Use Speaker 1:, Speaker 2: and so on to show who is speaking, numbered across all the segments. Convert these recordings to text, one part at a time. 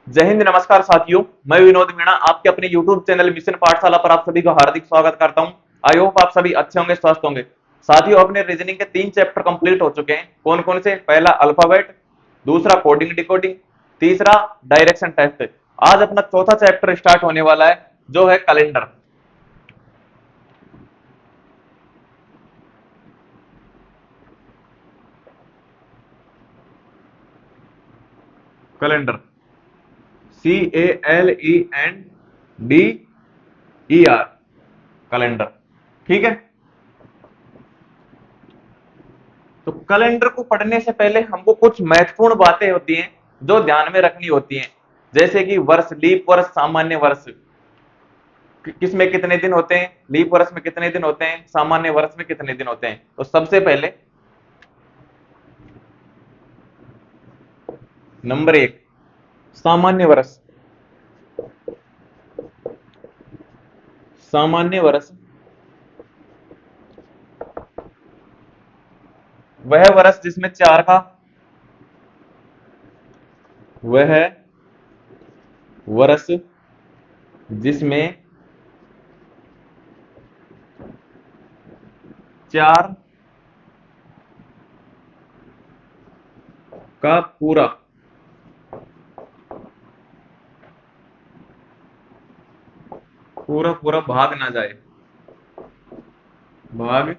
Speaker 1: जय हिंद, नमस्कार साथियों। मैं विनोद मीणा आपके अपने YouTube चैनल मिशन पाठशाला पर आप सभी का हार्दिक स्वागत करता हूं। आई होप आप सभी अच्छे होंगे, स्वस्थ होंगे। साथियों, अपने रीजनिंग के 3 चैप्टर कंप्लीट हो चुके हैं। कौन कौन से? पहला अल्फाबेट, दूसरा कोडिंग डिकोडिंग, तीसरा डायरेक्शन टेस्ट। आज अपना चौथा चैप्टर स्टार्ट होने वाला है, जो है कैलेंडर। Calendar, CALENDER, calendar. ठीक है। तो कैलेंडर को पढ़ने से पहले हमको कुछ महत्वपूर्ण बातें होती हैं जो ध्यान में रखनी होती हैं। जैसे कि वर्ष, लीप वर्ष, सामान्य वर्ष। किसमें कितने दिन होते हैं? लीप वर्ष में कितने दिन होते हैं? सामान्य वर्ष में कितने दिन होते हैं? तो सबसे पहले नंबर 1, सामान्य वर्ष। सामान्य वर्ष वह वर्ष जिसमें चार का वह वर्ष जिसमें चार का पूरा पूरा भाग ना जाए। भाग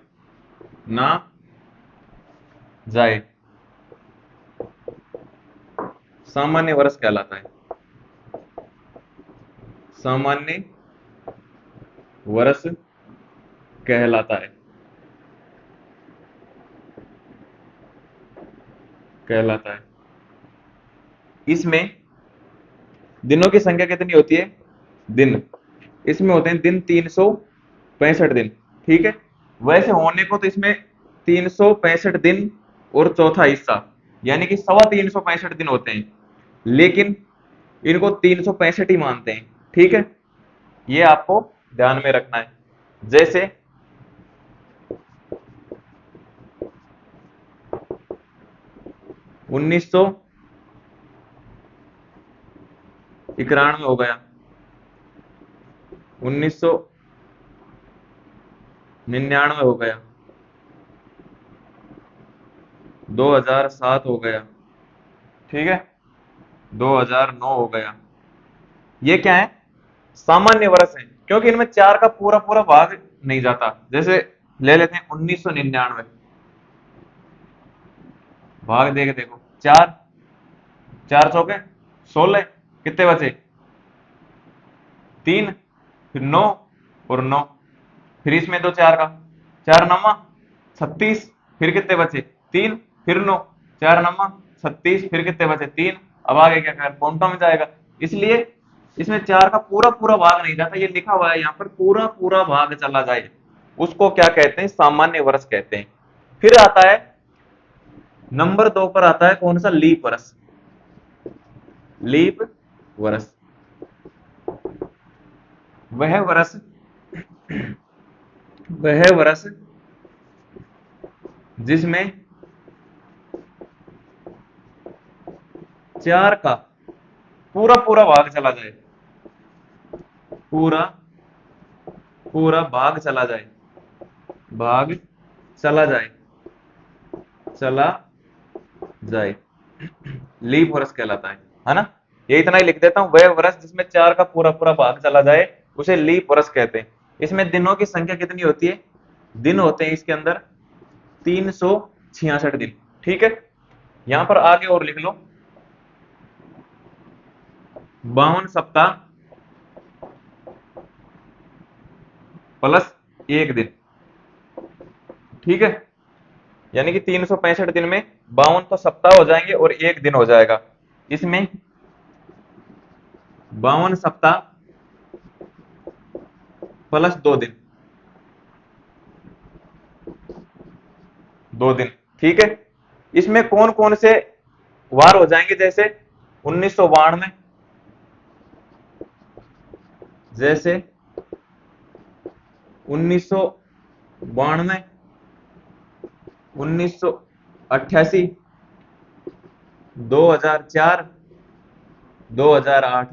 Speaker 1: ना जाए, सामान्य वर्ष कहलाता है। सामान्य वर्ष कहलाता है। कहलाता है। इसमें दिनों की संख्या कितनी होती है? दिन। इसमें होते हैं दिन 365 दिन। ठीक है। वैसे होने को तो इसमें 365 दिन और चौथा हिस्सा, यानी कि 365 दिन होते हैं, लेकिन इनको 365 ही मानते हैं। ठीक है। ये आपको ध्यान में रखना है। जैसे 1991 हो गया, 1999 हो गया, 2007 हो गया। ठीक है। 2009 हो गया। ये क्या है? सामान्य वर्ष है, क्योंकि इनमें चार का पूरा पूरा भाग नहीं जाता। जैसे ले लेते हैं 1999, भाग दे के देखो। चार, चार चौके 16, कितने बचे? तीन, फिर 9 और 9, फिर इसमें दो चार का, चार नम्मा 36, फिर कितने बचे? तीन, फिर 9, चार नम्मा 36, फिर कितने बचे? तीन। अब आगे क्या कर पॉइंटों में जाएगा, इसलिए इसमें चार का पूरा पूरा भाग नहीं जाता। ये लिखा हुआ है यहाँ पर, पूरा पूरा भाग चला जाए, उसको क्या कहते हैं? सामान्य वर्ष कहते हैं। फिर आता है नंबर 2 पर, आता है कौन सा? लीप वर्ष। लीप वर्ष वह वर्ष वह वर्ष जिसमें चार का पूरा पूरा भाग चला जाए। पूरा पूरा भाग चला जाए। भाग चला जाए। चला जाए, लीप वर्ष कहलाता है ना? ये इतना ही लिख देता हूं, वह वर्ष जिसमें चार का पूरा पूरा भाग चला जाए उसे लीप वर्ष कहते हैं। इसमें दिनों की संख्या कितनी होती है? दिन होते हैं इसके अंदर 366 दिन। ठीक है। यहां पर आगे और लिख लो, 52 सप्ताह प्लस एक दिन। ठीक है। यानी कि 365 दिन में 52 तो सप्ताह हो जाएंगे और एक दिन हो जाएगा। इसमें 52 सप्ताह प्लस 2 दिन। 2 दिन। ठीक है। इसमें कौन कौन से वार हो जाएंगे? जैसे 1992, जैसे 1992, 1988, 2004, 2008,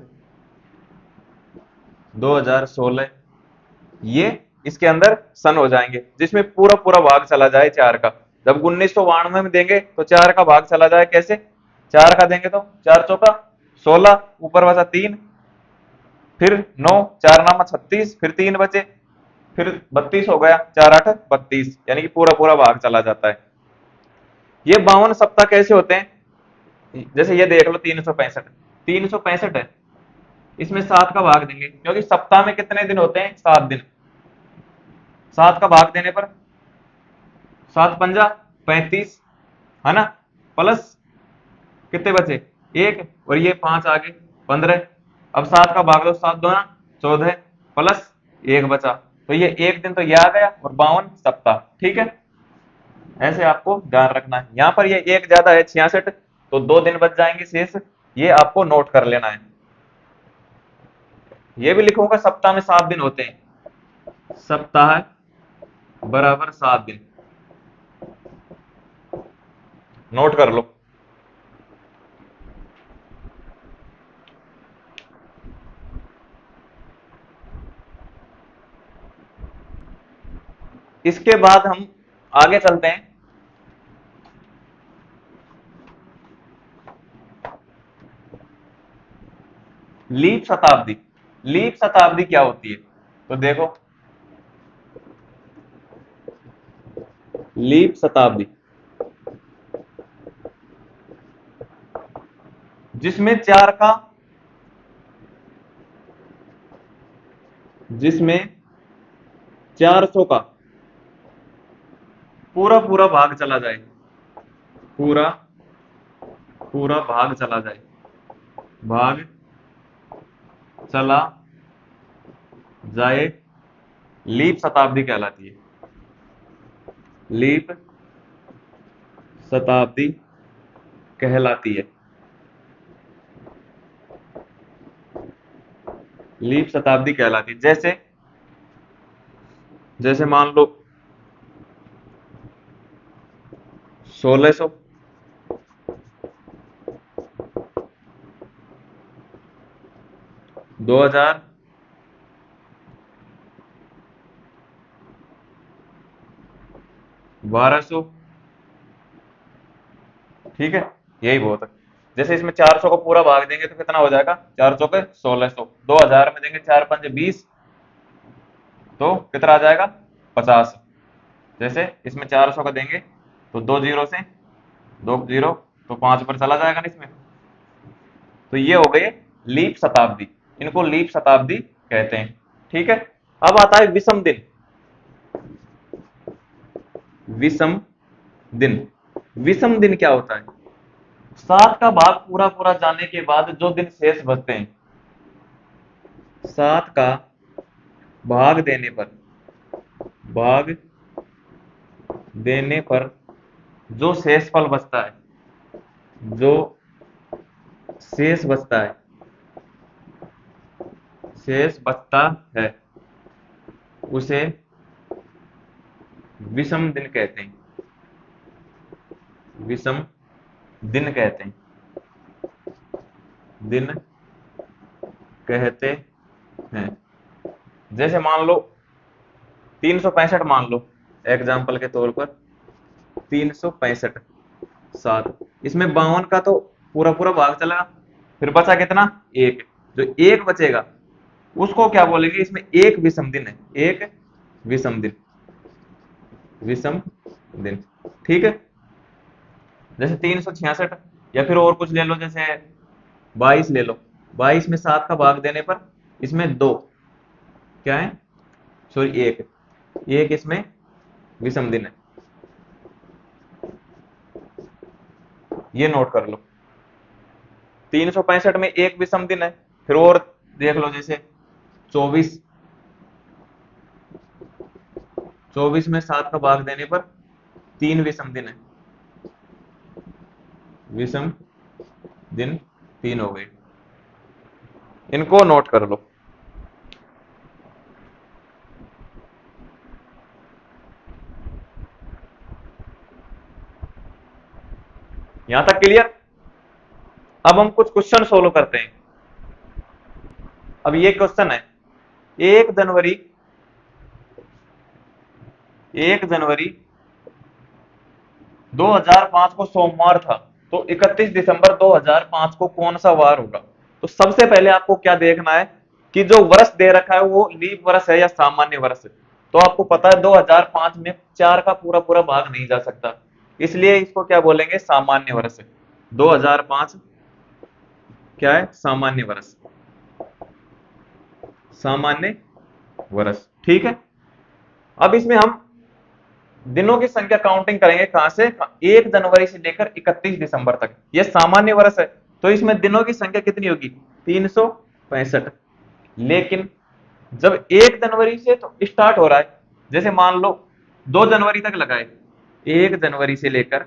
Speaker 1: 2016, ये इसके अंदर सन हो जाएंगे, जिसमें पूरा पूरा भाग चला जाए 4 का। जब 1992 में देंगे तो 4 का भाग चला जाए कैसे, 4 का देंगे तो 4 चौका 16, ऊपर बचा 3, फिर 9, 4 नामा 36, फिर 3 बचे, फिर 32 हो गया, 4 8 32, यानी कि पूरा पूरा भाग चला जाता है। ये 52 सप्ताह कैसे होते हैं, जैसे ये देख लो 365, 365 है, इसमें 7 का भाग देंगे, क्योंकि सप्ताह में कितने दिन होते हैं, 7 दिन। 7 का भाग देने पर 7 पंजा 35, है ना, प्लस कितने बचे, 1, और ये 5 आगे 15। अब 7 का भाग दो, 7 दूना 14, प्लस 1 बचा, तो ये 1 दिन तो ये आ गया, और 52 सप्ताह। ठीक है, ऐसे आपको ध्यान रखना है। यहां पर ये 1 ज्यादा है 66, तो 2 दिन बच जाएंगे शेष, ये आपको नोट कर लेना है। ये भी लिखूंगा, सप्ताह में 7 दिन होते हैं, सप्ताह बराबर 7 दिन, नोट कर लो। इसके बाद हम आगे चलते हैं। लीप शताब्दी, लीप शताब्दी क्या होती है, तो देखो, लीप शताब्दी जिसमें 4 का, जिसमें 400 का पूरा पूरा भाग चला जाए, पूरा पूरा भाग चला जाए, भाग चला जाए, लीप शताब्दी कहलाती है, लीप शताब्दी कहलाती है, लीप शताब्दी कहलाती है। जैसे जैसे मान लो 1600, 2000, 1200, ठीक है, यही बहुत है। जैसे इसमें 400 को पूरा भाग देंगे तो कितना हो जाएगा, 4 चौके 1600, 2000 में देंगे 4 पंजे 20, तो कितना आ जाएगा 50। जैसे इसमें 400 का देंगे तो 2 जीरो से 2 जीरो, तो 5 पर चला जाएगा ना इसमें। तो ये हो गए लीप शताब्दी, इनको लीप शताब्दी कहते हैं। ठीक है, अब आता है विषम दिन, विषम दिन। विषम दिन क्या होता है, 7 का भाग पूरा पूरा जाने के बाद जो दिन शेष बचते हैं, 7 का भाग देने पर, भाग देने पर जो शेषफल बचता है, जो शेष बचता है, शेष बचता है, उसे विषम दिन कहते हैं, विषम दिन कहते हैं, दिन कहते हैं। जैसे मान लो 365 मान लो, एग्जाम्पल के तौर पर 365, 7, इसमें 52 का तो पूरा पूरा भाग चला, फिर बचा कितना, 1, जो 1 बचेगा उसको क्या बोलेंगे, इसमें एक विषम दिन है, एक विषम दिन, विषम दिन। ठीक है, जैसे 366, या फिर और कुछ ले लो, जैसे 22 ले लो, 22 में 7 का भाग देने पर इसमें 2 क्या है, सॉरी 1, एक इसमें विषम दिन है, ये नोट कर लो। 365 में एक विषम दिन है, फिर और देख लो, जैसे 24, 24 में 7 का भाग देने पर 3 विषम दिन है, विषम दिन 3 हो गए, इनको नोट कर लो। यहां तक क्लियर। अब हम कुछ क्वेश्चन सोल्व करते हैं। अब ये क्वेश्चन है, 1 जनवरी 1 जनवरी 2005 को सोमवार था, तो 31 दिसंबर 2005 को कौन सा वार होगा? तो सबसे पहले आपको क्या देखना है कि जो वर्ष दे रखा है वो लीप वर्ष है या सामान्य वर्ष है। तो आपको पता है 2005 में 4 का पूरा पूरा भाग नहीं जा सकता, इसलिए इसको क्या बोलेंगे? सामान्य वर्ष। 2005 क्या है? सामान्य वर्ष, सामान्य वर्ष। ठीक है, अब इसमें हम दिनों की संख्या काउंटिंग करेंगे कहां से? 1 जनवरी से लेकर 31 दिसंबर तक। यह सामान्य वर्ष है, तो इसमें दिनों की संख्या कितनी होगी? 365। लेकिन जब 1 जनवरी से तो स्टार्ट हो रहा है, जैसे मान लो 2 जनवरी तक लगाए, 1 जनवरी से लेकर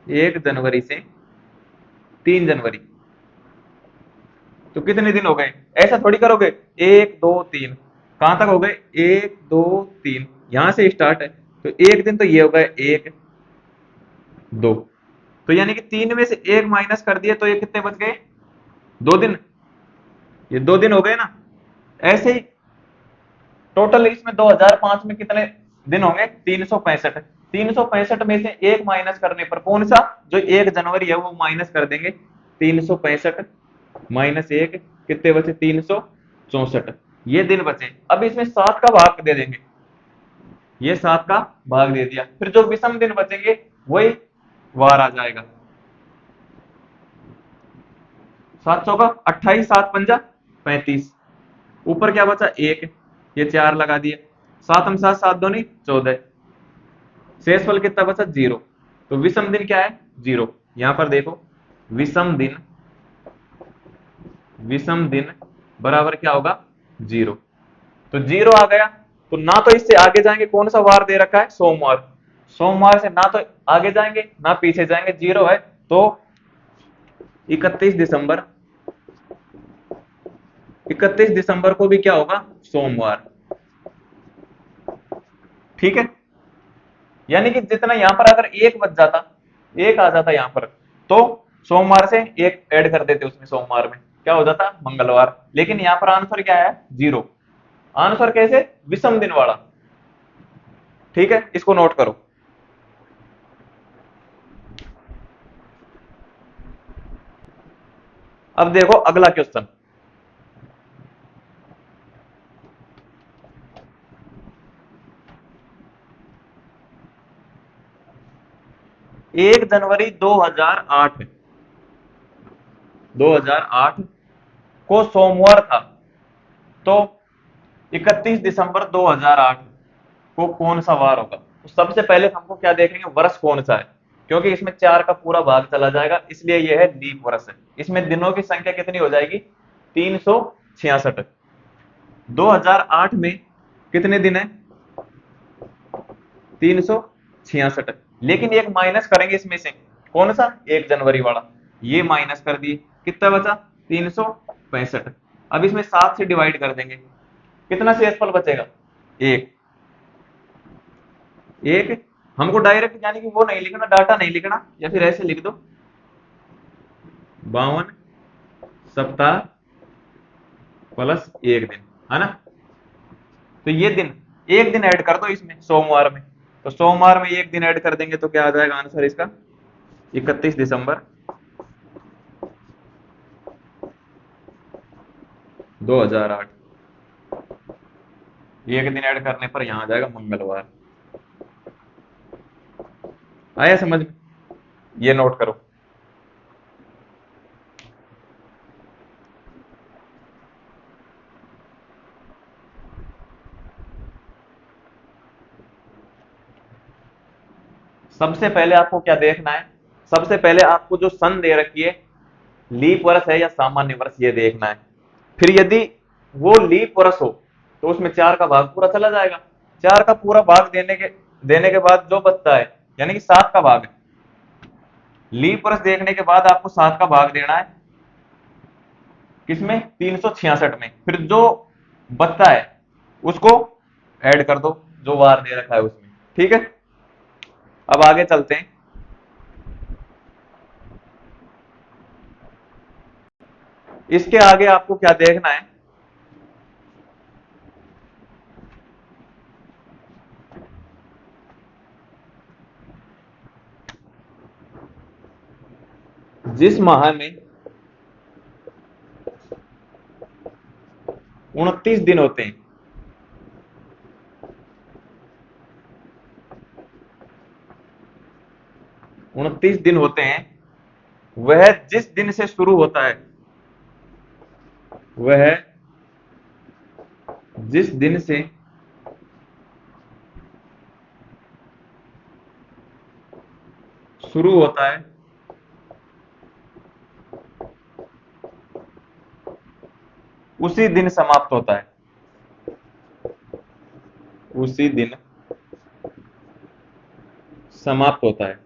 Speaker 1: 1 जनवरी से 3 जनवरी, तो कितने दिन हो गए? ऐसा थोड़ी करोगे 1 2 3, कहां तक हो गए? 1 2 3, यहां से स्टार्ट है, तो एक दिन तो ये हो गए 1 2, तो यानी कि 3 में से 1 माइनस कर दिए तो ये कितने बच गए? 2 दिन। ये 2 दिन हो गए ना। ऐसे ही टोटल इसमें 2005 में कितने दिन होंगे? 365। 365 में से 1 माइनस करने पर कौन सा? जो 1 जनवरी है वो माइनस कर देंगे। 365 माइनस 1 कितने बचे? 364, ये दिन बचे। अब इसमें 7 का भाग दे देंगे, ये 7 का भाग दे दिया, फिर जो विषम दिन बचेंगे वही वार आ जाएगा। 700 का 28, 7 पंजा 35, ऊपर क्या बचा? 1, ये 4 लगा दिए, 7 7 7 दूनी 14, शेषफल कितना बचा? 0। तो विषम दिन क्या है? 0। यहां पर देखो, विषम दिन, विषम दिन बराबर क्या होगा? 0। तो 0 आ गया, तो ना तो इससे आगे जाएंगे, कौन सा वार दे रखा है? सोमवार। सोमवार से ना तो आगे जाएंगे ना पीछे जाएंगे, 0 है, तो 31 दिसंबर, 31 दिसंबर को भी क्या होगा? सोमवार। ठीक है, यानी कि जितना यहां पर अगर एक बच जाता, एक आ जाता यहां पर, तो सोमवार से एक ऐड कर देते उसमें, सोमवार में क्या हो जाता? मंगलवार। लेकिन यहां पर आंसर क्या है? 0। आंसर कैसे? विषम दिन वाला। ठीक है, इसको नोट करो। अब देखो अगला क्वेश्चन, 1 जनवरी 2008, 2008 को सोमवार था, तो 31 दिसंबर 2008 को कौन सा वार होगा? तो सबसे पहले हमको क्या देखेंगे? वर्ष कौन सा है, क्योंकि इसमें 4 का पूरा भाग चला जाएगा, इसलिए यह है लीप वर्ष है। इसमें दिनों की संख्या कितनी हो जाएगी? 366। 2008 में कितने दिन है? 366। लेकिन एक माइनस करेंगे इसमें से, कौन सा? 1 जनवरी वाला, ये माइनस कर दिए, कितना बचा? 365। अब इसमें 7 से डिवाइड कर देंगे, कितना शेषफल बचेगा? 1। एक हमको डायरेक्ट यानी कि वो नहीं लिखना, डाटा नहीं लिखना, या फिर ऐसे लिख दो, 52 सप्ताह प्लस 1 दिन, है ना? तो ये दिन, एक दिन ऐड कर दो इसमें, सोमवार में, तो सोमवार में एक दिन ऐड कर देंगे तो क्या आ जाएगा आंसर इसका? 31 दिसंबर 2008। एक दिन ऐड करने पर यहां आ जाएगा मंगलवार। आया समझ में? ये नोट करो। सबसे पहले आपको क्या देखना है? सबसे पहले आपको जो सन दे रखी है, लीप वर्ष है या सामान्य वर्ष, ये देखना है। फिर यदि वो लीप वर्ष हो तो उसमें 4 का भाग पूरा चला जाएगा। 4 का पूरा भाग देने के बाद जो बचता है, यानी कि 7 का भाग, लीप वर्ष देखने के बाद आपको 7 का भाग देना है, किसमें? 366 में। फिर जो बचता है उसको ऐड कर दो, जो वार दे रखा है उसमें। ठीक है, अब आगे चलते हैं। इसके आगे आपको क्या देखना है? जिस माह में 29 दिन होते हैं, 29 दिन होते हैं, वह जिस दिन से शुरू होता है, वह जिस दिन से शुरू होता है, उसी दिन समाप्त होता है, उसी दिन समाप्त होता है।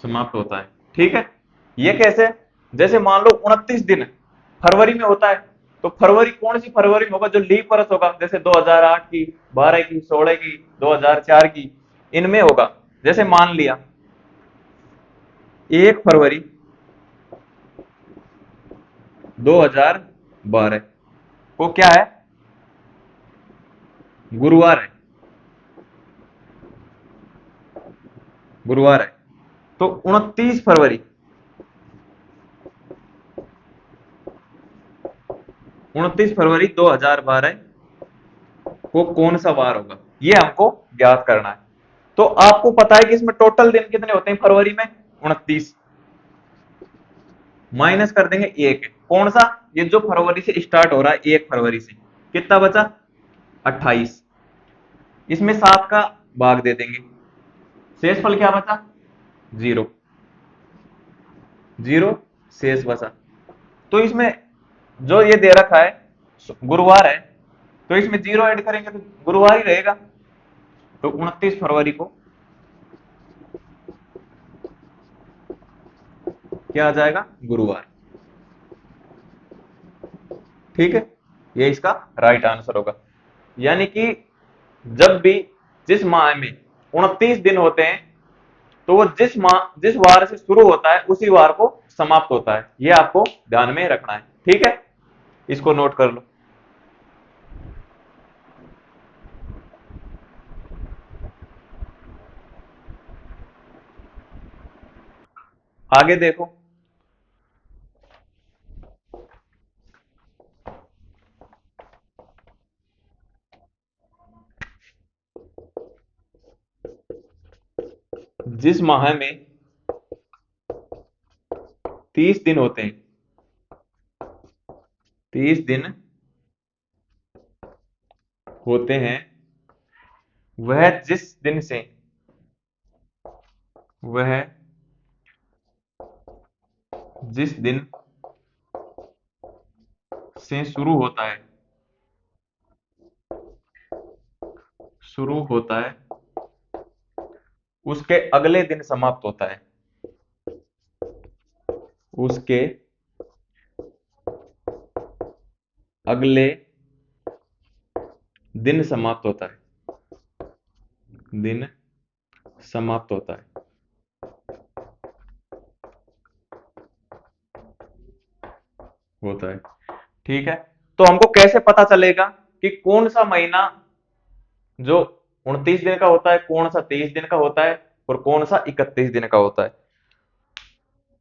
Speaker 1: समाप्त होता है। ठीक है, ये कैसे? जैसे मान लो 29 दिन फरवरी में होता है, तो फरवरी कौन सी फरवरी में होगा? जो लीप वर्ष होगा, जैसे 2008 की, 12 की, 16 की, 2004 की, इनमें होगा। जैसे मान लिया 1 फरवरी 2012 को क्या है? गुरुवार है, गुरुवार है। तो 29 फरवरी, 29 फरवरी 2012 को कौन सा वार होगा, ये हमको ज्ञात करना है। तो आपको पता है कि इसमें टोटल दिन कितने होते हैं फरवरी में? 29। माइनस कर देंगे एक, कौन सा? ये जो फरवरी से स्टार्ट हो रहा है, 1 फरवरी से, कितना बचा? 28। इसमें 7 का भाग दे देंगे, शेषफल क्या बचा? 0। 0 शेष बचा। तो इसमें जो ये दे रखा है गुरुवार है, तो इसमें 0 ऐड करेंगे तो गुरुवार ही रहेगा। तो 29 फरवरी को क्या आ जाएगा? गुरुवार। ठीक है, ये इसका राइट आंसर होगा। यानी कि जब भी जिस माह में 29 दिन होते हैं, तो वो जिस वार से शुरू होता है उसी वार को समाप्त होता है। ये आपको ध्यान में रखना है। ठीक है, इसको नोट कर लो। आगे देखो, जिस माह में 30 दिन होते हैं, 30 दिन होते हैं, वह वह जिस दिन से शुरू होता है उसके अगले दिन समाप्त होता है, उसके अगले दिन समाप्त होता है, दिन समाप्त होता है। होता है। ठीक है, तो हमको कैसे पता चलेगा कि कौन सा महीना जो 29 दिन का होता है, कौन सा 30 दिन का होता है, और कौन सा 31 दिन का होता है?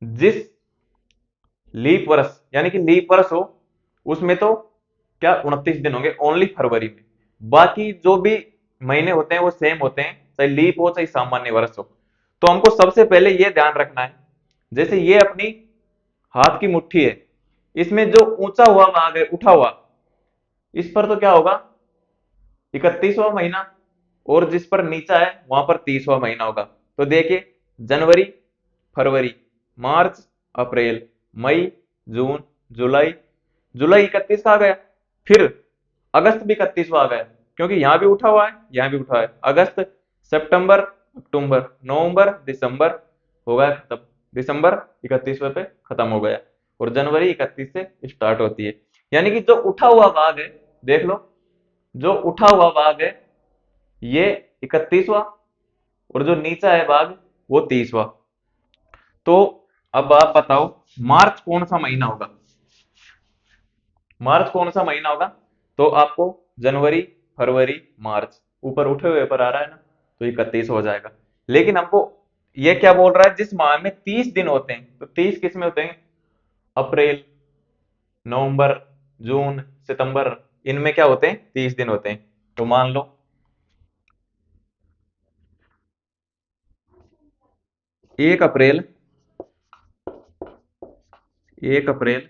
Speaker 1: जिस लीप वर्ष, यानी कि लीप वर्ष हो, उसमें तो क्या 29 दिन होंगे ओनली फरवरी में। बाकी जो भी महीने होते हैं वो सेम होते हैं, चाहे लीप हो चाहे सामान्य वर्ष हो। तो हमको सबसे पहले ये ध्यान रखना है, जैसे ये अपनी हाथ की मुट्ठी है, इसमें जो ऊंचा हुआ भाग है, उठा हुआ, इस पर तो क्या होगा? 31वां महीना, और जिस पर नीचा है वहां पर 30वां महीना होगा। तो देखिए, जनवरी, फरवरी, मार्च, अप्रैल, मई, जून, जुलाई। जुलाई 31 का आ गया। फिर अगस्त भी 31वां आ गया, क्योंकि यहां भी उठा हुआ है, यहां भी उठा है। अगस्त, सितंबर, अक्टूबर, नवंबर, दिसंबर, हो गया खत्म। दिसंबर 31वें पे खत्म हो गया, और जनवरी 31 से स्टार्ट होती है। यानी कि जो उठा हुआ भाग है, देख लो, जो उठा हुआ भाग है ये 31वां, और जो नीचा है भाग वो 30वां। तो अब आप बताओ, मार्च कौन सा महीना होगा? मार्च कौन सा महीना होगा? तो आपको जनवरी, फरवरी, मार्च, ऊपर उठे हुए पर आ रहा है ना, तो 31 हो जाएगा। लेकिन हमको ये क्या बोल रहा है, जिस माह में 30 दिन होते हैं, तो 30 किस में होते हैं? अप्रैल, नवंबर, जून, सितंबर, इनमें क्या होते हैं? 30 दिन होते हैं। तो मान लो 1 अप्रैल, 1 अप्रैल,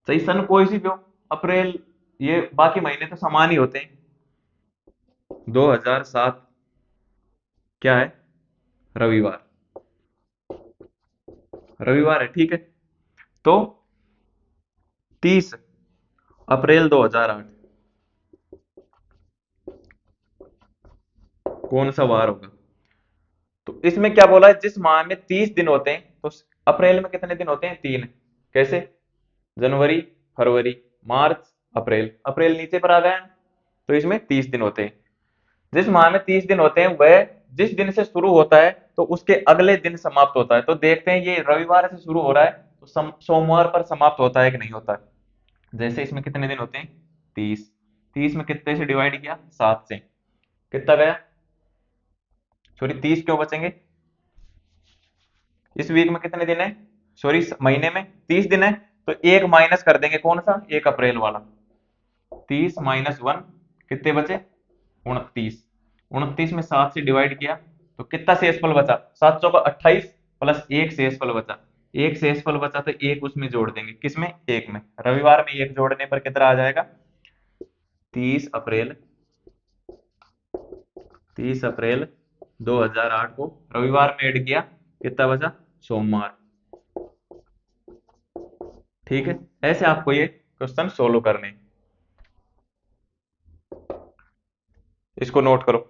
Speaker 1: सही सन कोई सी भी हो, अप्रैल, ये बाकी महीने तो समान ही होते हैं। 2007 क्या है? रविवार, रविवार है, ठीक है। तो 30 अप्रैल 2008 कौन सा वार होगा? तो इसमें क्या बोला है, जिस माह में 30 दिन होते हैं, तो अप्रैल में कितने दिन होते हैं? 3। कैसे? जनवरी, फरवरी, मार्च, अप्रैल, अप्रैल नीचे पर आ गया ना, तो इसमें 30 दिन होते हैं। जिस माह में 30 दिन होते हैं, वह जिस दिन से शुरू होता है तो उसके अगले दिन समाप्त होता है। तो देखते हैं ये रविवार से शुरू हो रहा है, तो सोमवार पर समाप्त होता है कि नहीं होता है। जैसे इसमें कितने दिन होते हैं? 30। 30 में कितने से डिवाइड किया? 7 से। कितना गया? सॉरी, 30 क्यों बचेंगे? इस वीक में कितने दिन है? सॉरी, महीने में 30 दिन है, तो एक माइनस कर देंगे, कौन सा? 1 अप्रैल वाला। 30 - 1 कितने बचे? 29। 29 में 7 से डिवाइड किया तो कितना शेषफल बचा? 7 चौका 28 प्लस एक शेषफल बचा। एक शेषफल बचा तो एक उसमें जोड़ देंगे, किसमें? एक में। रविवार में एक जोड़ने पर कितना आ जाएगा? 30 अप्रैल, 30 अप्रैल 2008 को रविवार में ऐड किया, कितना बचा? सोमवार। ठीक है, ऐसे आपको ये क्वेश्चन सोल्व करने हैं। इसको नोट करो।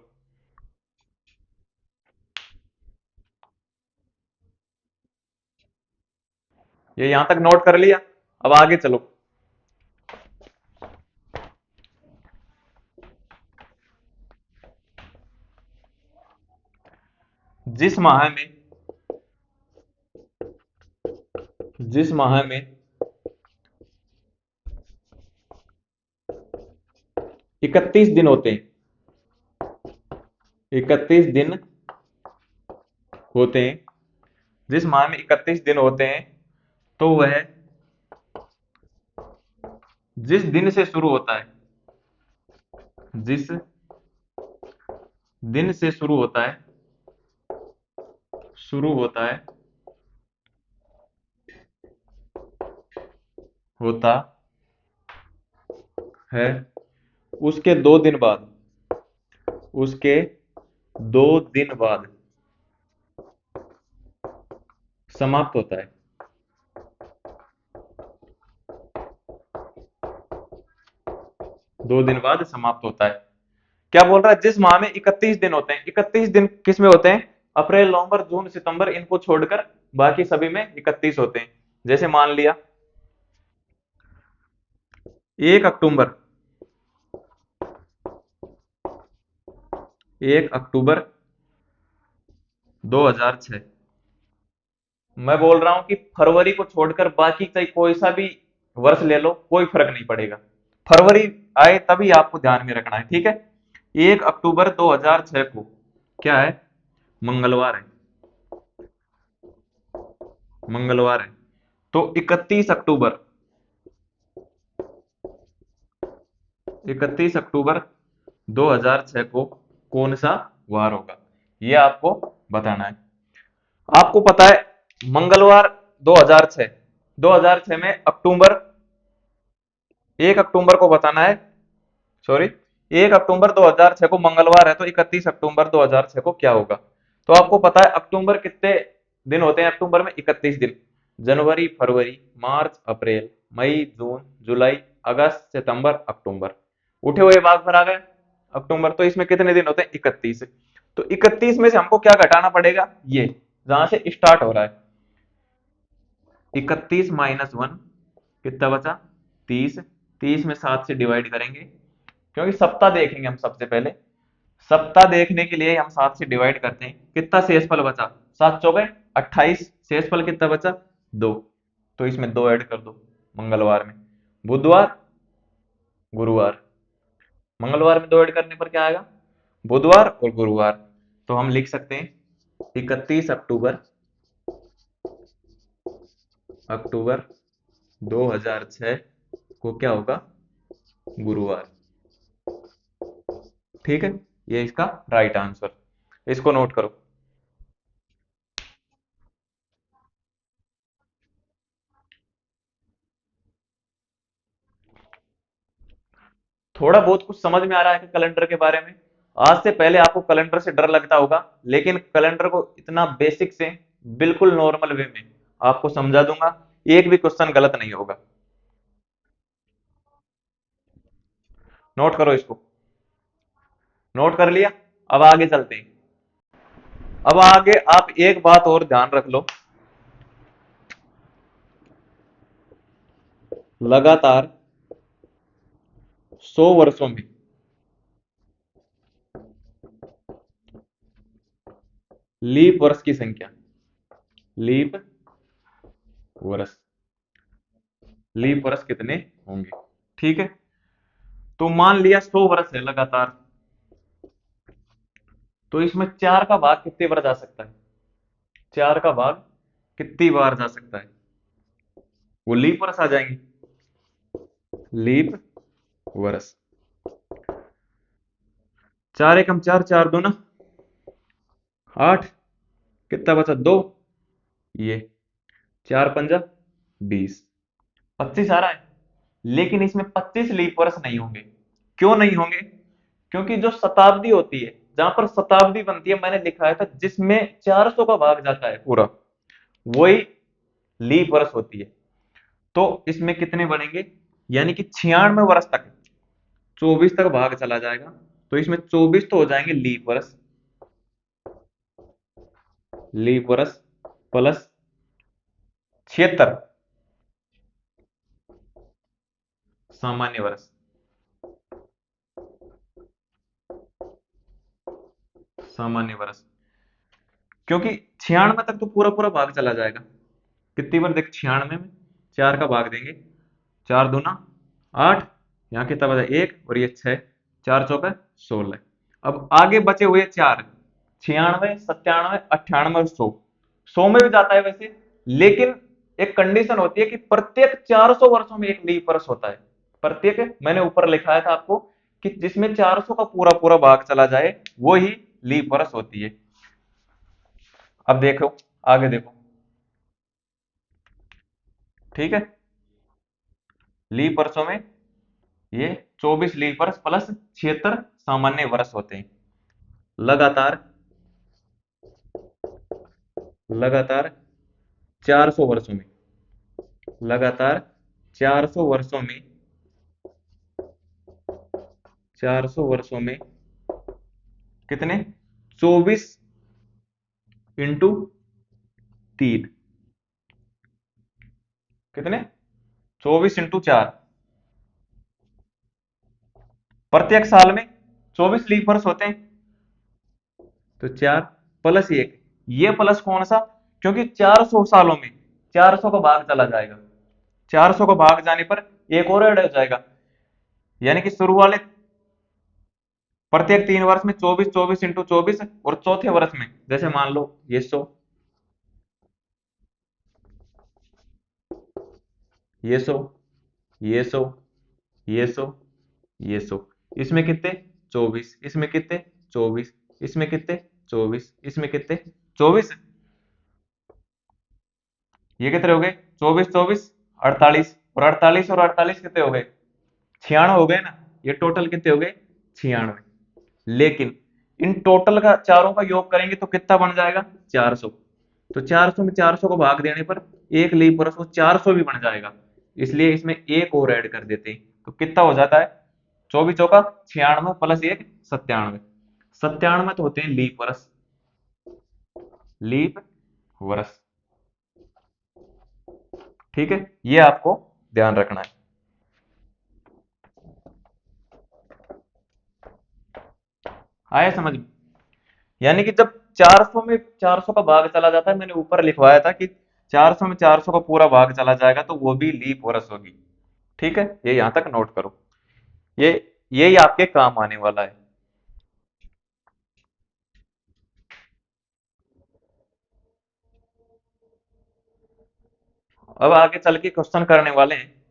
Speaker 1: ये यहां तक नोट कर लिया, अब आगे चलो। जिस माह में, जिस माह में 31 दिन होते हैं, 31 दिन होते हैं, जिस माह में 31 दिन होते हैं, तो वह जिस दिन से शुरू होता है, जिस दिन से शुरू होता है, शुरू होता है, होता है, उसके 2 दिन बाद, उसके 2 दिन बाद समाप्त होता है। 2 दिन बाद समाप्त होता है। क्या बोल रहा है? जिस माह में 31 दिन होते हैं, 31 दिन किस में होते हैं? अप्रैल, नवंबर, जून, सितंबर, इनको छोड़कर बाकी सभी में 31 होते हैं। जैसे मान लिया 1 अक्टूबर, 1 अक्टूबर 2006। मैं बोल रहा हूं कि फरवरी को छोड़कर बाकी चाहे कोई सा भी वर्ष ले लो, कोई फर्क नहीं पड़ेगा। फरवरी आए तभी आपको ध्यान में रखना है, ठीक है। 1 अक्टूबर 2006 को क्या है? मंगलवार है, मंगलवार है। तो 31 अक्टूबर, 31 अक्टूबर 2006 को कौन सा वार होगा, ये आपको बताना है। आपको पता है मंगलवार 2006, 2006 में अक्टूबर, 1 अक्टूबर को बताना है, सॉरी, 1 अक्टूबर 2006 को मंगलवार है, तो 31 अक्टूबर 2006 को क्या होगा? तो आपको पता है अक्टूबर कितने दिन होते हैं? अक्टूबर में 31 दिन। जनवरी, फरवरी, मार्च, अप्रैल, मई, जून, जुलाई, अगस्त, सितंबर, अक्टूबर, उठे हुए भाग पर आ गए अक्टूबर। तो इसमें कितने दिन होते हैं? 31। तो 31 में से हमको क्या घटाना पड़ेगा? ये जहां से स्टार्ट हो रहा है, 31 - 1 कितना बचा? 30। 30 में 7 से डिवाइड करेंगे, क्योंकि सप्ताह देखेंगे हम सबसे पहले। सप्ताह देखने के लिए हम 7 से डिवाइड करते हैं, कितना शेषफल बचा? 7 चौके 28, शेषफल कितना बचा? 2। तो इसमें 2 ऐड कर दो, मंगलवार में। बुधवार, गुरुवार, मंगलवार में 2 ऐड करने पर क्या आएगा? बुधवार और गुरुवार। तो हम लिख सकते हैं 31 अक्टूबर, अक्टूबर 2006 को क्या होगा? गुरुवार। ठीक है, ये इसका राइट आंसर, इसको नोट करो। थोड़ा बहुत कुछ समझ में आ रहा है कि कैलेंडर के बारे में? आज से पहले आपको कैलेंडर से डर लगता होगा, लेकिन कैलेंडर को इतना बेसिक से बिल्कुल नॉर्मल वे में आपको समझा दूंगा, एक भी क्वेश्चन गलत नहीं होगा। नोट करो इसको। नोट कर लिया? अब आगे चलते हैं। अब आगे आप एक बात और ध्यान रख लो, लगातार 100 वर्षों में लीप वर्ष की संख्या, लीप वर्ष, लीप वर्ष कितने होंगे? ठीक है, तो मान लिया 100 वर्ष है लगातार, तो इसमें 4 का भाग कितने बार जा सकता है? 4 का भाग कितनी बार जा सकता है? वो लीप वर्ष आ जाएंगे, लीप वर्ष। 4 एकम 4, 4 दूना 8, कितना बचा? 2, ये 4 पंजा 20, 25 आ रहा है। लेकिन इसमें 25 लीप वर्ष नहीं होंगे। क्यों नहीं होंगे? क्योंकि जो शताब्दी होती है, जहां पर शताब्दी बनती है, मैंने लिखा था जिसमें 400 का भाग जाता है पूरा, वही लीप वर्ष होती है। तो इसमें कितने बनेंगे? यानी कि 96 वर्ष तक, 24 तक भाग चला जाएगा, तो इसमें 24 तो हो जाएंगे लीप वर्ष, लीप वर्ष प्लस 76 सामान्य वर्ष, सामान्य वर्ष। क्योंकि 96 तक तो पूरा पूरा भाग चला जाएगा। कितनी बार देख, 96 में 4 का भाग देंगे, 4 दूना 8, यहाँ कितना बचा? 1, और ये 6, 4 चौके 16। अब आगे बचे हुए 4, 96, 97, 98 और 100, 100 में भी जाता है वैसे, लेकिन एक कंडीशन होती है कि प्रत्येक 400 वर्षों में एक लीप वर्ष होता है। प्रत्येक, मैंने ऊपर लिखाया था आपको कि जिसमें 400 का पूरा पूरा भाग चला जाए वो ही लीप वर्ष होती है। अब देखो, आगे देखो। ठीक है, लीप वर्षों में ये 24 लीप वर्ष प्लस 76 सामान्य वर्ष होते हैं। लगातार, लगातार 400 वर्षों में, लगातार 400 वर्षों में, 400 वर्षों में कितने? 24 इंटू 3, कितने? 24 इंटू 4, प्रत्येक साल में 24 लीप वर्ष होते हैं, तो 4 प्लस 1, ये प्लस कौन सा? क्योंकि 400 सालों में 400 का भाग चला जाएगा, 400 का भाग जाने पर एक और ऐड हो जाएगा, यानी कि शुरू वाले प्रत्येक 3 वर्ष में 24, 24 इंटू 24, और चौथे वर्ष में जैसे मान लो ये 100, ये 100, ये 100, ये 100, ये 100, इसमें कितने? 24, इसमें कितने? 24, इसमें कितने? 24, इसमें कितने? 24, ये कितने हो गए? 24, 24, 48, और 48 और 48 कितने हो गए? 96 हो गए ना। ये टोटल कितने हो गए? 96। लेकिन इन टोटल का चारों का योग करेंगे तो कितना बन जाएगा? 400। तो 400 में 400 को भाग देने पर एक लीप वर्ष वो 400 भी बन जाएगा, इसलिए इसमें एक और ऐड कर देते हैं, तो कितना हो जाता है? 24 चौका 96 प्लस 1 97, 97 तो होते हैं लीप वर्ष, लीप वर्ष। ठीक है, ये आपको ध्यान रखना है। आया समझ में? यानी कि जब 400 में 400 का भाग चला जाता है, मैंने ऊपर लिखवाया था कि 400 में 400 का पूरा भाग चला जाएगा तो वो भी लीप वर्ष होगी। ठीक है, ये यहां तक नोट करो। ये यही आपके काम आने वाला है। अब आगे चल के क्वेश्चन करने वाले हैं।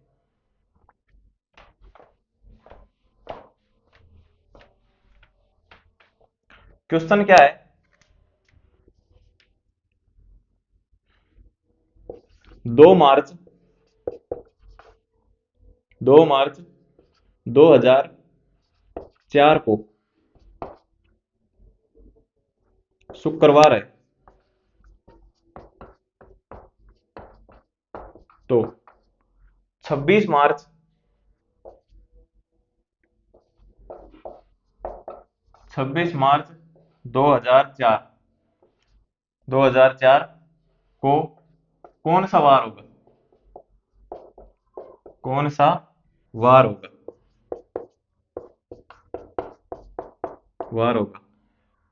Speaker 1: क्वेश्चन क्या है? 2 मार्च 2 मार्च 2004 को शुक्रवार है। तो 26 मार्च 26 मार्च 2004 2004 को कौन सा वार होगा? कौन सा वार होगा? वार होगा।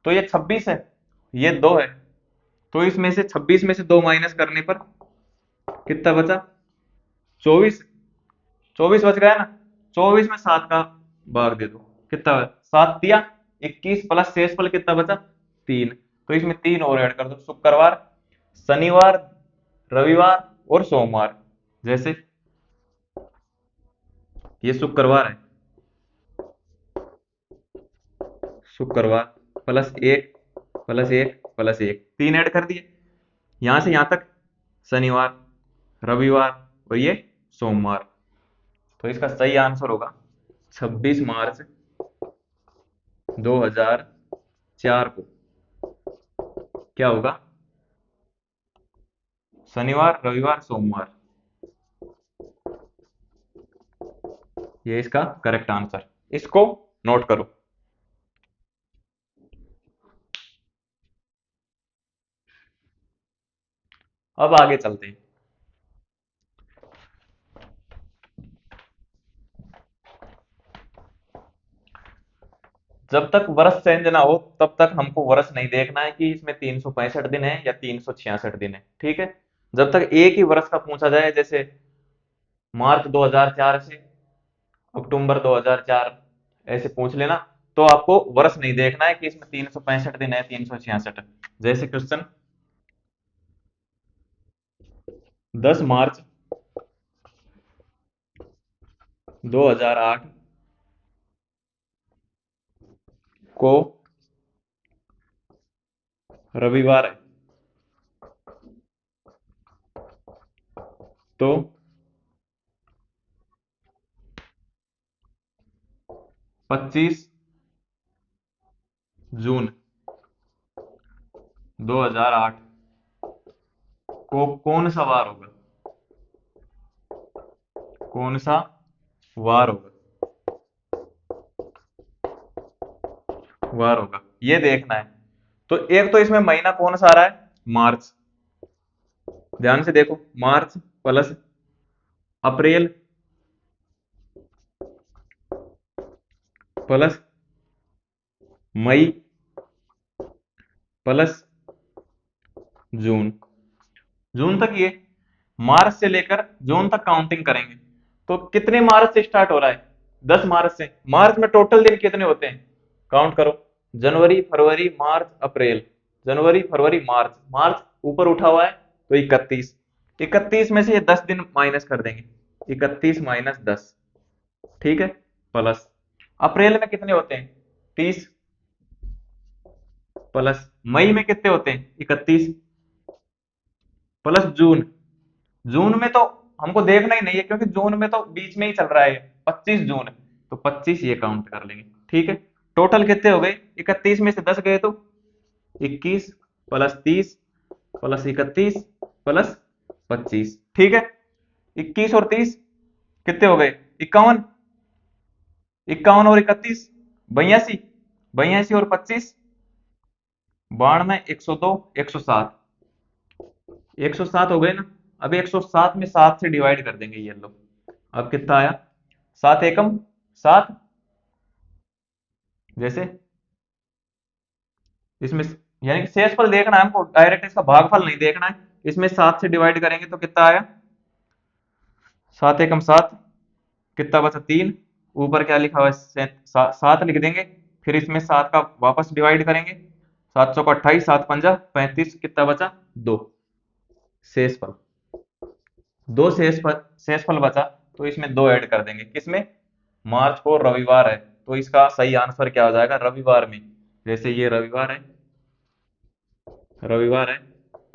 Speaker 1: तो ये 26 है, ये 2 है। तो इसमें से 26 में से 2 माइनस करने पर कितना बचा? 24। 24 बच गया ना। 24 में 7 का भाग दे दो, कितना? 7 दिया 21 प्लस शेषफल कितना बचा? 3। तो इसमें 3 और ऐड कर दो, शुक्रवार, शनिवार, रविवार और सोमवार। जैसे ये शुक्रवार है, शुक्रवार +1 +1 +1, 3 ऐड कर दिए। यहां से यहां तक शनिवार, रविवार और ये सोमवार। तो इसका सही आंसर होगा 26 मार्च 2004 को क्या होगा? शनिवार, रविवार, सोमवार। ये इसका करेक्ट आंसर। इसको नोट करो। अब आगे चलते हैं। जब तक वर्ष चेंज ना हो तब तक हमको वर्ष नहीं देखना है कि इसमें 365 दिन है या 366 दिन है, ठीक है। जब तक एक ही वर्ष का पूछा जाए, जैसे मार्च 2004 से अक्टूबर 2004 ऐसे पूछ लेना, तो आपको वर्ष नहीं देखना है कि इसमें 365 दिन है 366। जैसे क्वेश्चन 10 मार्च 2008 को रविवार है। तो 25 जून 2008 को कौन सा वार होगा? कौन सा वार होगा? वार होगा, ये देखना है। तो एक तो इसमें महीना कौन सा आ रहा है? मार्च। ध्यान से देखो, मार्च प्लस अप्रैल प्लस मई प्लस जून। जून तक ये, मार्च से लेकर जून तक काउंटिंग करेंगे। तो कितने मार्च से स्टार्ट हो रहा है? 10 मार्च से। मार्च में टोटल दिन कितने होते हैं? काउंट करो। जनवरी, फरवरी, मार्च, अप्रैल। जनवरी, फरवरी, मार्च। मार्च ऊपर उठा हुआ है तो 31। 31 में से ये 10 दिन माइनस कर देंगे, 31 माइनस 10, ठीक है। प्लस अप्रैल में कितने होते हैं? 30। प्लस मई में कितने होते हैं? 31। प्लस जून। जून में तो हमको देखना ही नहीं है क्योंकि जून में तो बीच में ही चल रहा है, 25 जून। तो 25 ये काउंट कर लेंगे, ठीक है। टोटल कितने हो गए? 31 में से 10 गए तो 21 प्लस 30 प्लस 31 प्लस 25, ठीक है। 21 और 30 कितने हो गए? 51। 51 और 31 82। 82 और 25 92, 102, 107। 107 हो गए ना। अब 107 में 7 से डिवाइड कर देंगे, ये लो। अब कितना आया? 7 एकम 7। जैसे इसमें यानी कि शेषफल देखना है हमको, डायरेक्ट इसका भागफल नहीं देखना है। इसमें 7 से डिवाइड करेंगे तो कितना आया? 7 एकम 7, कितना बचा? 3। ऊपर क्या लिखा हुआ है, 7 लिख देंगे, फिर इसमें 7 का वापस डिवाइड करेंगे, 7 चौका 28, 7 पंजा 35, कितना बचा, 2 शेषफल, 2 शेषफल बचा, तो इसमें 2 ऐड कर देंगे, किसमें, मार्च को रविवार है, तो इसका सही आंसर क्या हो जाएगा, रविवार में, जैसे ये रविवार है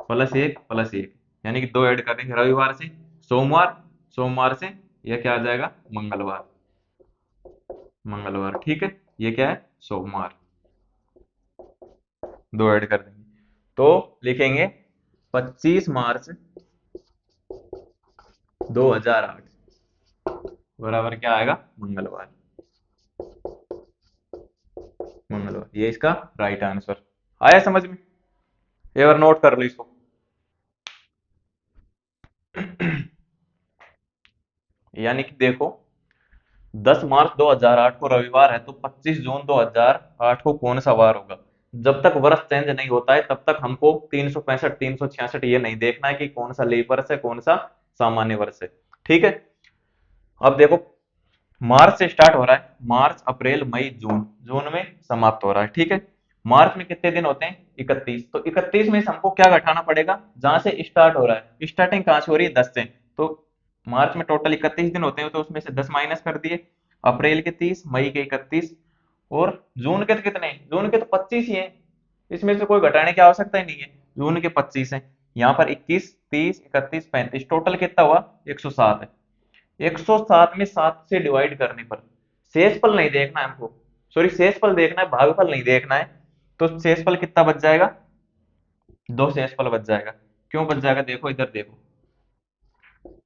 Speaker 1: +1 यानी कि 2 ऐड कर देंगे, रविवार से सोमवार, सोमवार से यह क्या आ जाएगा, मंगलवार, मंगलवार, ठीक है, ये क्या है, सोमवार, 2 ऐड कर देंगे, तो लिखेंगे 25 मार्च 2008 बराबर क्या आएगा, मंगलवार, मंगलवार, ये इसका राइट आंसर आया समझ में, एक बार नोट कर लो इसको। यानी कि देखो 10 मार्च 2008 को रविवार है, तो 25 जून 2008 को कौन सा वार होगा, जब तक वर्ष चेंज नहीं होता है तब तक हमको 365 366 ये नहीं देखना है कि कौन सा लीप वर्ष है कौन सा सामान्य वर्ष है, ठीक है। अब देखो मार्च से स्टार्ट हो रहा है, मार्च अप्रैल मई जून, जून में समाप्त हो रहा है, ठीक है। मार्च में कितने दिन होते हैं, 31, तो 31 में से हमको क्या घटाना पड़ेगा, जहां से स्टार्ट हो रहा है, स्टार्टिंग कहां से हो रही है, 10 से, तो मार्च में टोटल 31 दिन होते हैं, तो उसमें से 10 माइनस कर दिए, अप्रैल के 30, मई के 31, और जून के तो कितने, जून के तो 25 ही हैं, इसमें से कोई घटाने की आवश्यकता ही नहीं है, जून के 25 है, यहाँ पर 21, 30, 31, 35, टोटल कितना हुआ, 107 है, 107 में 7 से डिवाइड करने पर शेषफल नहीं देखना है हमको, सॉरी शेषफल देखना है, भागफल नहीं देखना है, तो शेषफल कितना बच जाएगा, 2 शेषफल बच जाएगा, क्यों बच जाएगा, देखो इधर देखो,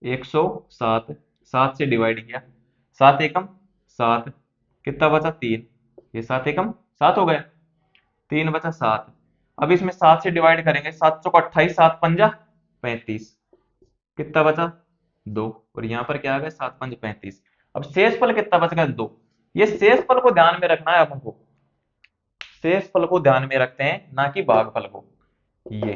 Speaker 1: 107, 7 से डिवाइड किया, 7 एकम 7, कितना बचा, 3, ये 7 एकम 7 हो गया, 3 बचा 7, अब इसमें 7 से डिवाइड करेंगे, 7 चौका 28, 7 पंजा 35, कितना बचा, 2, और यहाँ पर क्या आ गया, 7 पंज 35, अब शेषफल कितना बच गया, 2, ये शेषफल को ध्यान में रखना है अपन को, शेषफल को ध्यान में रखते हैं ना कि भागफल को, ये,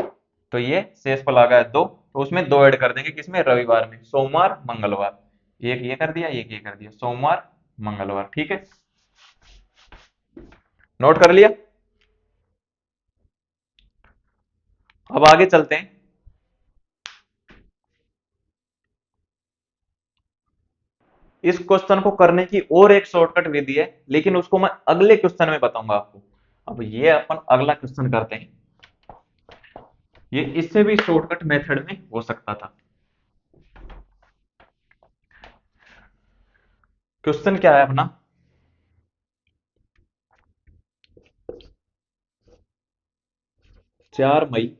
Speaker 1: तो ये शेषफल आ गया 2, तो उसमें 2 ऐड कर देंगे, किसमें, रविवार में, सोमवार मंगलवार, एक ये कर दिया, एक ये कर दिया, सोमवार मंगलवार, ठीक है, नोट कर लिया। अब आगे चलते हैं, इस क्वेश्चन को करने की और एक शॉर्टकट विधि है, लेकिन उसको मैं अगले क्वेश्चन में बताऊंगा आपको। अब ये अपन अगला क्वेश्चन करते हैं, ये इससे भी शॉर्टकट मेथड में हो सकता था। क्वेश्चन क्या है अपना, 4 मई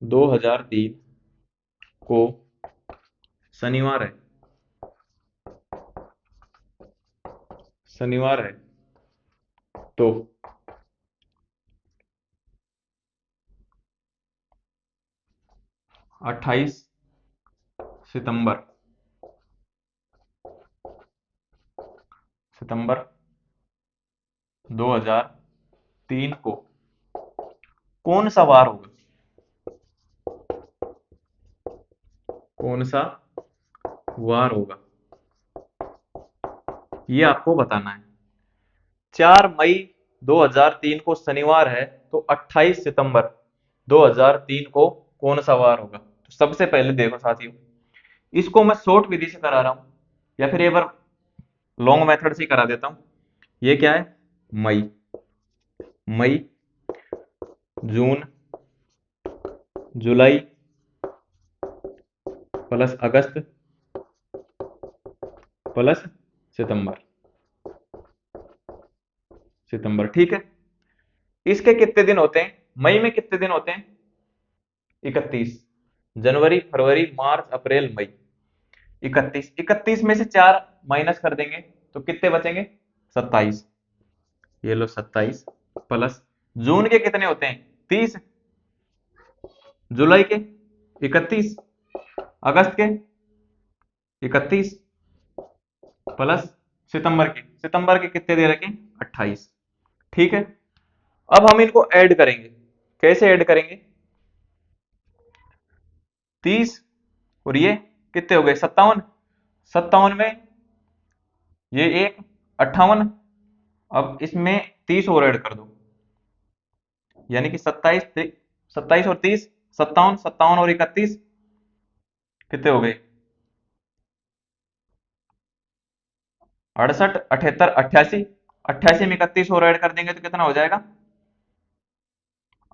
Speaker 1: 2003 को शनिवार है, शनिवार है, तो 28 सितंबर 2003 को कौन सा वार होगा, कौन सा वार होगा, ये आपको बताना है। 4 मई 2003 को शनिवार है, तो 28 सितंबर 2003 को कौन सा वार होगा, तो सबसे पहले देखो साथियों, इसको मैं शॉर्ट विधि से करा रहा हूं, या फिर एक बार लॉन्ग मेथड से ही करा देता हूं। ये क्या है, मई, मई, जून, जुलाई प्लस अगस्त प्लस सितंबर, सितंबर, ठीक है। इसके कितने दिन होते हैं, मई में कितने दिन होते हैं, 31, जनवरी फरवरी मार्च अप्रैल मई, 31, 31 में से 4 माइनस कर देंगे, तो कितने बचेंगे, 27, ये लो 27, प्लस जून के कितने होते हैं, 30, जुलाई के 31, अगस्त के 31, प्लस सितंबर के कितने दे रखे, 28, ठीक है। अब हम इनको ऐड करेंगे, कैसे ऐड करेंगे, 30 और ये कितने हो गए, 57, 57 में ये एक 58। अब इसमें 30 और ऐड कर दो, यानी कि 27, 27 और 30 57, 57 और 31 कितने हो गए? 68, 78, 88। 88 में 31 और ऐड कर देंगे तो कितना हो जाएगा?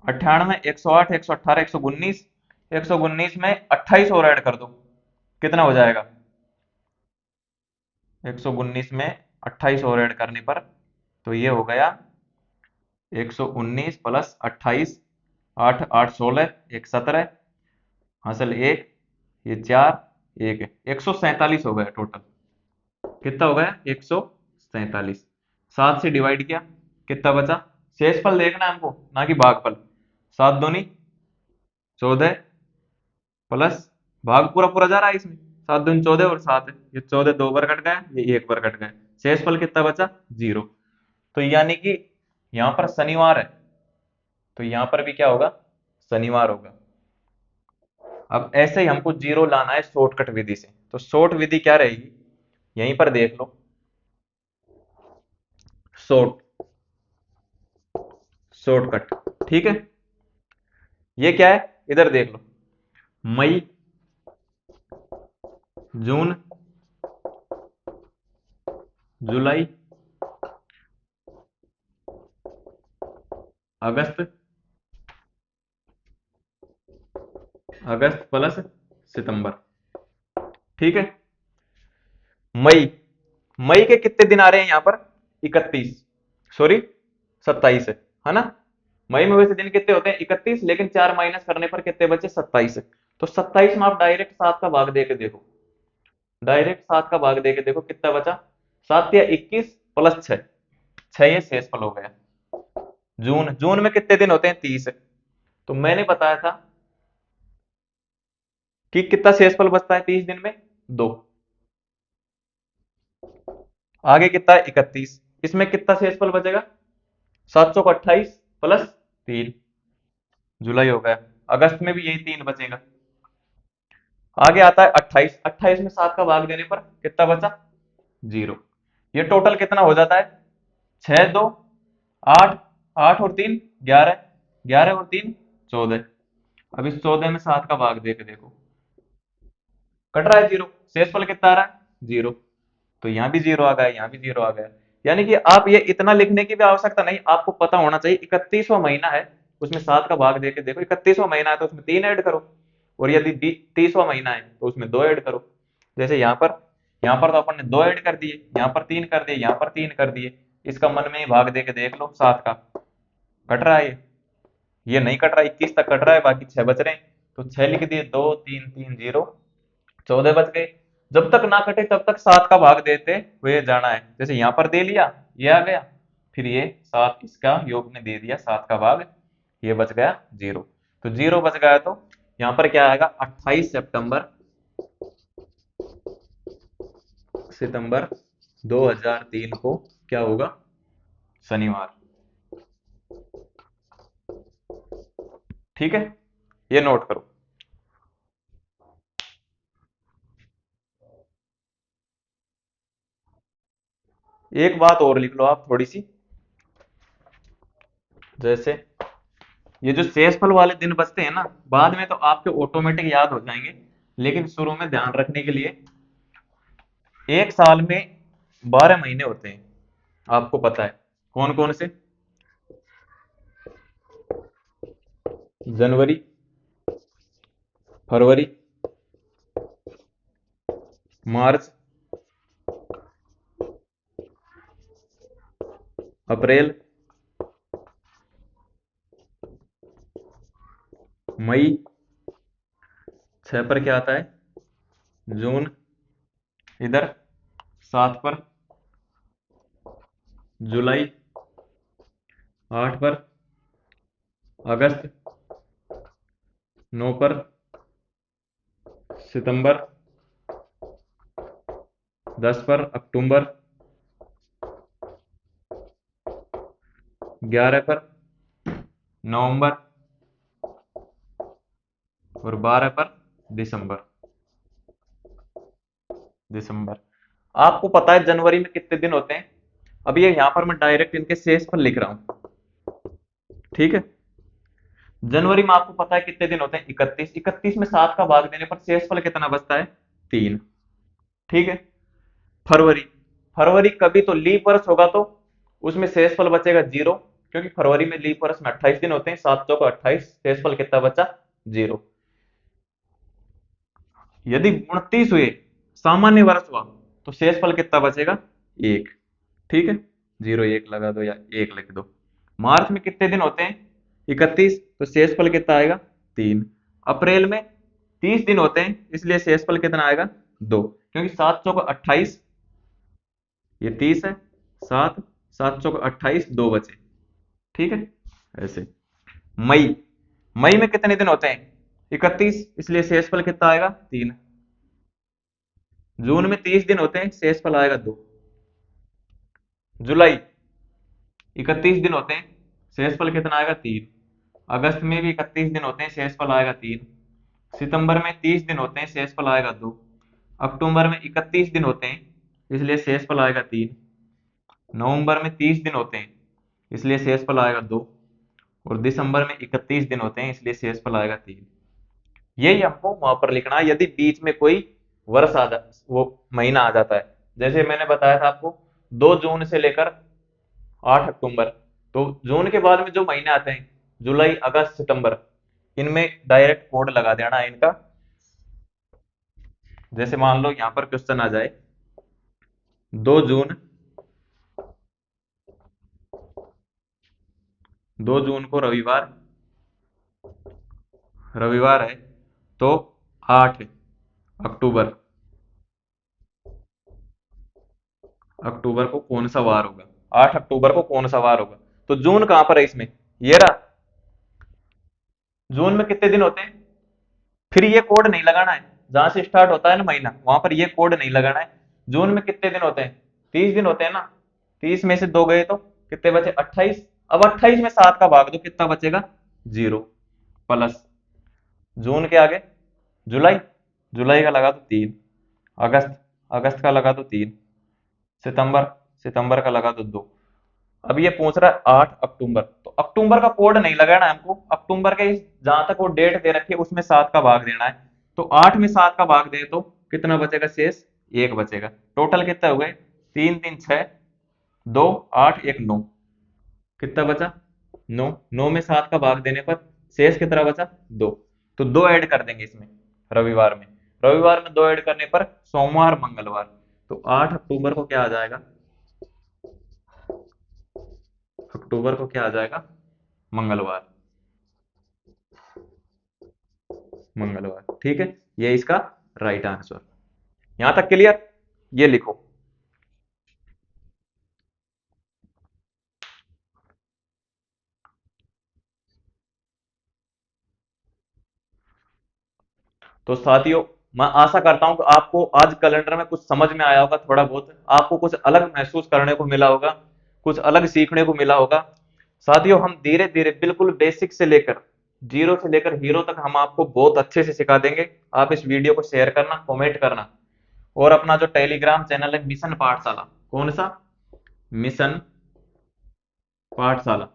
Speaker 1: 98, 108, 118, 119। 119 में 28 और ऐड कर दो, कितना हो जाएगा? 119 में 28 और ऐड करने पर तो ये हो गया 119 प्लस 28, 8 8 16, 1 17, हासिल 1, ये 4, 1 147 हो गया टोटल। कितना हो गया? 147। 7 से डिवाइड किया, कितना बचा? शेषफल देखना है हमको, ना कि भागफल। 7 दूनी 14 प्लस भाग पूरा पूरा जा रहा है इसमें, 7 दूनी 14 और 7 है, ये 14 दो बार कट गया, ये एक बार कट गया, शेषफल कितना बचा? 0। तो यानी कि यहाँ पर शनिवार है, तो यहाँ पर भी क्या होगा? शनिवार होगा। अब ऐसे ही हमको 0 लाना है शॉर्टकट विधि से, तो शॉर्ट विधि क्या रहेगी? यहीं पर देख लो, शॉर्ट शॉर्टकट, ठीक है। ये क्या है? इधर देख लो, मई, जून, जुलाई, अगस्त, अगस्त प्लस सितंबर, ठीक है। मई, मई के कितने दिन आ रहे हैं यहाँ पर? 31, सॉरी 27 है ना। मई में वैसे दिन कितने होते हैं? 31, लेकिन 4 माइनस करने पर कितने बचे? 27। तो 27 में आप डायरेक्ट 7 का भाग दे के देखो, डायरेक्ट 7 का भाग दे के देखो कितना बचा? 7 या 21 प्लस 6, 6 ये शेषफल हो गया। जून, जून में कितने दिन होते हैं? 30। तो मैंने बताया था कि कितना शेषफल बचता है 30 दिन में? 2। आगे कितना है? 31। इसमें कितना शेषफल बचेगा? 728 प्लस 3, जुलाई हो गया। अगस्त में भी यही 3 बचेगा। आगे आता है 28, 28 में 7 का भाग देने पर कितना बचा? 0। ये टोटल कितना हो जाता है? 6 2 8, 8 और 3 11, 11 और 3 14। अब इस 14 में 7 का भाग दे के देखो, कट रहा है 0, शेषफल कितना आ रहा है? 0। तो यहाँ भी 0 आ गया, यहाँ भी 0 आ गया। यानी कि आप ये इतना लिखने की भी आवश्यकता नहीं, आपको पता होना चाहिए 31वां महीना है, उसमें 7 का भाग देके देखो, 31वां महीना है तो उसमें 3 ऐड करो, और यदि 30वां महीना है तो उसमें 2 ऐड करो। जैसे यहाँ पर तो अपन ने 2 ऐड कर दिए, यहाँ पर 3 कर दिए, यहाँ पर 3 कर दिए। इसका मन में ही भाग देके देख लो 7 का, कट रहा है ये नहीं कट रहा, 21 तक कट रहा है, बाकी 6 बच रहे हैं। तो 6 लिख दिए, 2 3 3 0, 14 बच गए। जब तक ना कटे तब तक 7 का भाग देते हुए जाना है। जैसे यहाँ पर दे लिया, ये आ गया, फिर ये 7 इसका योग में दे दिया, 7 का भाग, ये बच गया 0। तो 0 बच गया तो यहाँ पर क्या आएगा? 28 सितंबर, सितंबर 2003 को क्या होगा? शनिवार, ठीक है। ये नोट करो। एक बात और लिख लो आप थोड़ी सी, जैसे ये जो शेषफल वाले दिन बचते हैं ना, बाद में तो आपके ऑटोमेटिक याद हो जाएंगे, लेकिन शुरू में ध्यान रखने के लिए, एक साल में 12 महीने होते हैं, आपको पता है कौन कौन से? जनवरी, फरवरी, मार्च, अप्रैल, मई, 6 पर क्या आता है? जून, इधर 7 पर जुलाई, 8 पर अगस्त, 9 पर सितंबर, 10 पर अक्टूबर, 11 पर नवंबर, और 12 पर दिसंबर, दिसंबर। आपको पता है जनवरी में कितने दिन होते हैं, अब ये यहां पर मैं डायरेक्ट इनके शेषफल लिख रहा हूं, ठीक है। जनवरी में आपको पता है कितने दिन होते हैं, 31, 31 में 7 का भाग देने पर शेषफल कितना बचता है, 3, ठीक है। फरवरी, फरवरी कभी तो लीप वर्ष होगा तो उसमें शेषफल बचेगा 0, क्योंकि फरवरी में लीप वर्ष में 28 दिन होते हैं, 7 चौका 28, शेषफल कितना बचा, 0। यदि 29 हुए, सामान्य वर्ष हुआ, तो शेषफल कितना बचेगा, 1, ठीक है। 0 1 लगा दो या 1 लिख दो। मार्च में कितने दिन होते हैं, 31, तो शेषफल कितना आएगा, 3। अप्रैल में 30 दिन होते हैं, इसलिए शेषफल कितना आएगा, 2, क्योंकि 7 चौका 28, ये 30 है, 7, 7 चौका 28, 2 बचे, ठीक है। ऐसे मई, मई में कितने दिन होते हैं, 31, इसलिए शेषफल कितना आएगा, 3। जून में 30 दिन होते हैं, शेषफल आएगा 2। जुलाई 31 दिन होते हैं, शेषफल कितना आएगा, 3। अगस्त में भी 31 दिन होते हैं, शेषफल आएगा 3। सितंबर में 30 दिन होते हैं, शेषफल आएगा 2। अक्टूबर में 31 दिन होते हैं, इसलिए शेषफल आएगा 3। नवंबर में 30 दिन होते हैं, इसलिए शेषफल आएगा 2। और दिसंबर में 31 दिन होते हैं, इसलिए शेषफल आएगा 3। यही हमको वहां पर लिखना है, यदि बीच में कोई वर्ष आ जा, वो महीना आ जाता है। जैसे मैंने बताया था आपको, 2 जून से लेकर 8 अक्टूबर, तो जून के बाद में जो महीने आते हैं, जुलाई अगस्त सितंबर, इनमें डायरेक्ट कोड लगा देना है इनका। जैसे मान लो यहां पर क्वेश्चन आ जाए, 2 जून, 2 जून को रविवार, रविवार है, तो 8 अक्टूबर, अक्टूबर को कौन सा वार होगा, 8 अक्टूबर को कौन सा वार होगा। तो जून कहां पर है इसमें, ये रहा। जून में कितने दिन होते हैं, फिर ये कोड नहीं लगाना है, जहां से स्टार्ट होता है ना महीना, वहां पर ये कोड नहीं लगाना है। जून में कितने दिन होते हैं, 30 दिन होते हैं ना, 30 में से 2 गए तो कितने बचे, 28। अब 28 में 7 का भाग दो, कितना बचेगा, 0। प्लस जून के आगे जुलाई, जुलाई का लगा दो 3। अगस्त, अगस्त का लगा दो 3। सितंबर, सितंबर का लगा दो 2। अब ये पूछ रहा है 8 अक्टूबर, तो अक्टूबर का कोड नहीं लगाना है हमको, अक्टूबर के जहां तक वो डेट दे रखी है उसमें 7 का भाग देना है। तो 8 में 7 का भाग दें तो कितना बचेगा, शेष 1 बचेगा। टोटल कितना हो गए, 3 3 6, 2 8 1 9, कितना बचा, 9। 9 में 7 का भाग देने पर शेष कितना बचा, 2। तो 2 ऐड कर देंगे इसमें, रविवार में, रविवार में 2 ऐड करने पर सोमवार मंगलवार, तो 8 अक्टूबर को क्या आ जाएगा, अक्टूबर को क्या आ जाएगा, मंगलवार, मंगलवार, ठीक है। ये इसका राइट आंसर। यहां तक क्लियर, ये लिखो। तो साथियों, मैं आशा करता हूं कि आपको आज कैलेंडर में कुछ समझ में आया होगा, थोड़ा बहुत आपको कुछ अलग महसूस करने को मिला होगा, कुछ अलग सीखने को मिला होगा। साथियों, हम धीरे धीरे बिल्कुल बेसिक से लेकर, जीरो से लेकर हीरो तक हम आपको बहुत अच्छे से सिखा देंगे। आप इस वीडियो को शेयर करना, कमेंट करना, और अपना जो टेलीग्राम चैनल है मिशन पाठशाला, कौन सा, मिशन पाठशाला,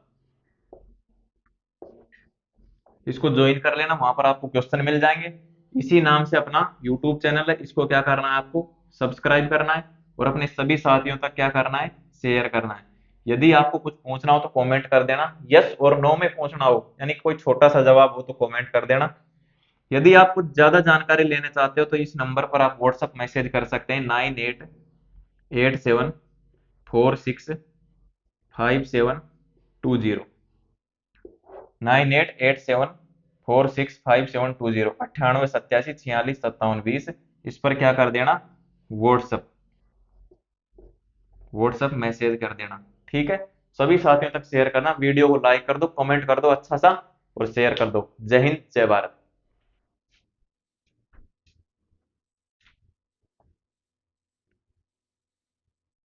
Speaker 1: इसको ज्वाइन कर लेना, वहां पर आपको क्वेश्चन मिल जाएंगे। इसी नाम से अपना यूट्यूब चैनल है, इसको क्या करना है, आपको सब्सक्राइब करना है, और अपने सभी साथियों तक क्या करना है, शेयर करना है। यदि आपको कुछ पूछना हो तो कमेंट कर देना, यस और नो में पूछना हो, यानी कोई छोटा सा जवाब हो तो कमेंट कर देना। यदि आप कुछ ज्यादा जानकारी लेना चाहते हो तो इस नंबर पर आप व्हाट्सअप मैसेज कर सकते हैं, 9887465720, 9887465720, 9887465720, इस पर क्या कर देना, व्हाट्सअप, व्हाट्सअप मैसेज कर देना, ठीक है। सभी साथियों तक शेयर करना, वीडियो को लाइक कर दो, कमेंट कर दो अच्छा सा, और शेयर कर दो। जय हिंद, जय भारत।